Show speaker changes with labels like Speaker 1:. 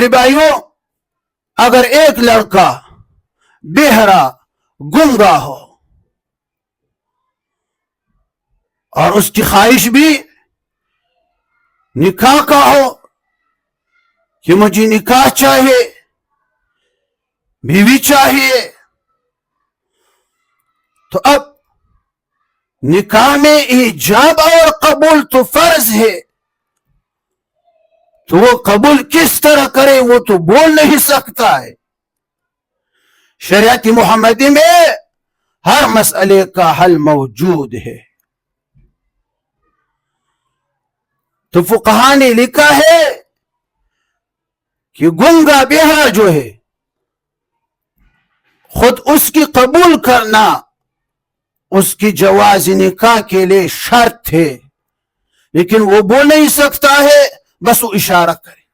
Speaker 1: میرے بھائیوں، اگر ایک لڑکا بہرا گنگا ہو اور اس کی خواہش بھی نکاح کا ہو کہ مجھے نکاح چاہیے، بیوی چاہیے، تو اب نکاح میں ایجاب اور قبول تو فرض ہے، تو وہ قبول کس طرح کرے وہ تو بول نہیں سکتا ہے۔ شریعت محمدی میں ہر مسئلے کا حل موجود ہے۔ تو فقہا نے لکھا ہے کہ گنگا بہرا جو ہے خود اس کی قبول کرنا اس کی جواز نکاح کے لیے شرط ہے، لیکن وہ بول نہیں سکتا ہے، بس وہ اشارہ کرے۔